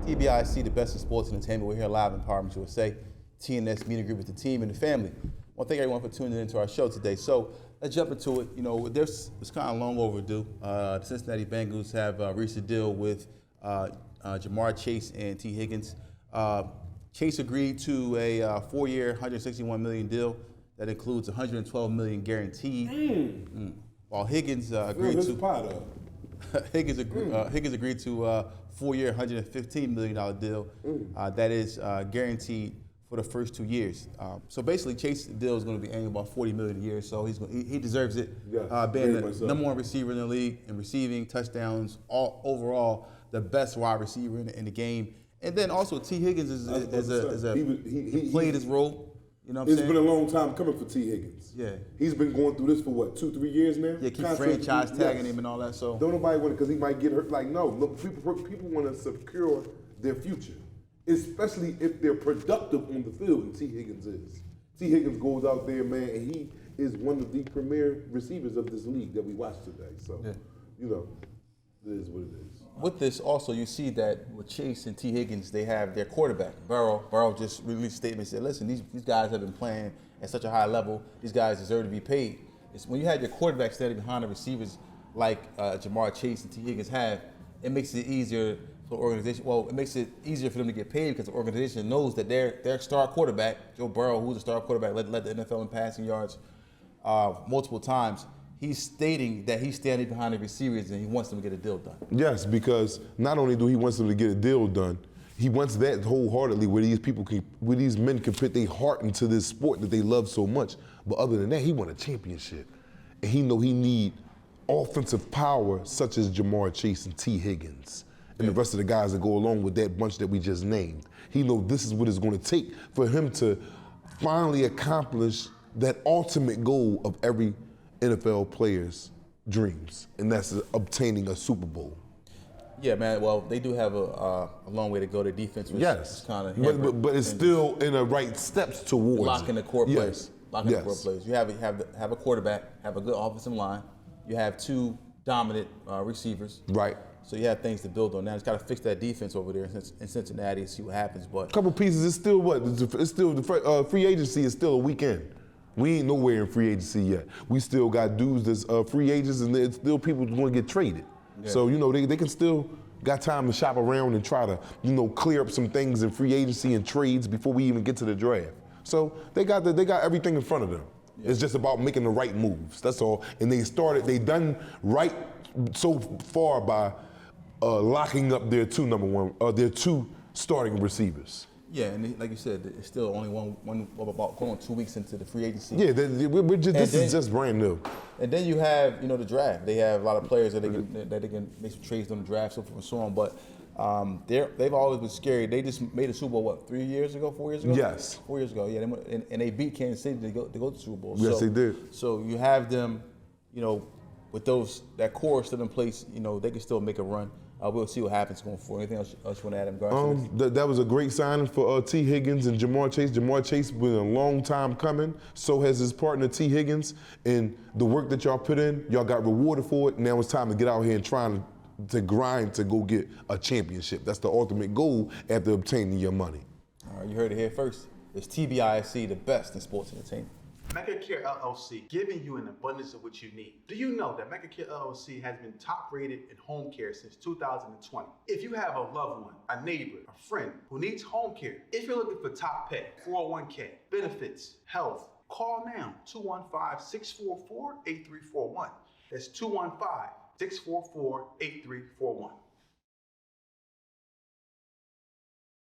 TBIC, the best in sports entertainment. We're here live in Empowerment USA. TNS meet and greet with the team and the family. I want to thank everyone for tuning into our show today. So let's jump into it. You know, it's kind of long overdue. The Cincinnati Bengals have reached a deal with Jamar Chase and T. Higgins. Chase agreed to a 4-year, $161 million deal that includes $112 million guaranteed. While Higgins agreed to Higgins agreed to a 4-year, $115 million deal that is guaranteed for the first 2 years. So basically, Chase's deal is going to be annual about $40 million a year. So he deserves it. Yes, being the number one receiver in the league in receiving, touchdowns, overall the best wide receiver in the game. And then also T. Higgins he played his role. You know what I'm saying? It's been a long time coming for T. Higgins. Yeah. He's been going through this for what, 2-3 years now? Yeah, keep franchise tagging him and all that. So don't nobody want it because he might get hurt. Like, no, look, people want to secure their future, especially if they're productive on the field, and T. Higgins is. T. Higgins goes out there, man, and he is one of the premier receivers of this league that we watched today. So, you know, it is what it is. With this, also, you see that with Chase and T. Higgins, they have their quarterback, Burrow. Burrow just released a statement and said, listen, these guys have been playing at such a high level. These guys deserve to be paid. It's when you have your quarterback standing behind the receivers like Jamar Chase and T. Higgins have, it makes it easier for the organization. Well, it makes it easier for them to get paid because the organization knows that their star quarterback, Joe Burrow, who's a star quarterback, led the NFL in passing yards multiple times. He's stating that he's standing behind the receivers and he wants them to get a deal done. Yes, because not only do he wants them to get a deal done, he wants that wholeheartedly where these men can put their heart into this sport that they love so much. But other than that, he won a championship. And he know he need offensive power such as Jamar Chase and T. Higgins and the rest of the guys that go along with that bunch that we just named. He know this is what it's going to take for him to finally accomplish that ultimate goal of every NFL players' dreams, and that's obtaining a Super Bowl. Yeah, man. Well, they do have a long way to go. The defense was kind of, but it's still in the right steps towards locking the core players. Locking the core players. You have a quarterback, have a good offensive line. You have two dominant receivers. Right. So you have things to build on. Now, it's got to fix that defense over there in Cincinnati and see what happens. But a couple pieces. It's still what? It's still the free agency is still a weekend. We ain't nowhere in free agency yet. We still got dudes that's free agents, and there's still people who's going to get traded. Yeah. So, you know, they can still got time to shop around and try to, you know, clear up some things in free agency and trades before we even get to the draft. So they got everything in front of them. Yeah. It's just about making the right moves. That's all. And they done right so far by locking up their two starting receivers. Yeah, and like you said, it's still only about going 2 weeks into the free agency. Yeah, this is just brand new. And then you have, you know, the draft. They have a lot of players that they can make some trades on the draft, so forth and so on. But they've always been scary. They just made a Super Bowl, what, 4 years ago? Yes. 4 years ago, yeah. And they beat Kansas City to go to the Super Bowl. Yes, they did. So you have them, you know, with that core still in place, you know, they can still make a run. We'll see what happens going forward. Anything else you want to add in regards to this? That was a great signing for T. Higgins and Jamar Chase. Jamar Chase been a long time coming. So has his partner T. Higgins. And the work that y'all put in, y'all got rewarded for it. Now it's time to get out here and trying to grind to go get a championship. That's the ultimate goal after obtaining your money. All right, you heard it here first. It's TBIC, the best in sports entertainment. MegaCare LLC, giving you an abundance of what you need. Do you know that MegaCare LLC has been top rated in home care since 2020? If you have a loved one, a neighbor, a friend who needs home care, if you're looking for top pay, 401k, benefits, health, call now, 215-644-8341. That's 215-644-8341.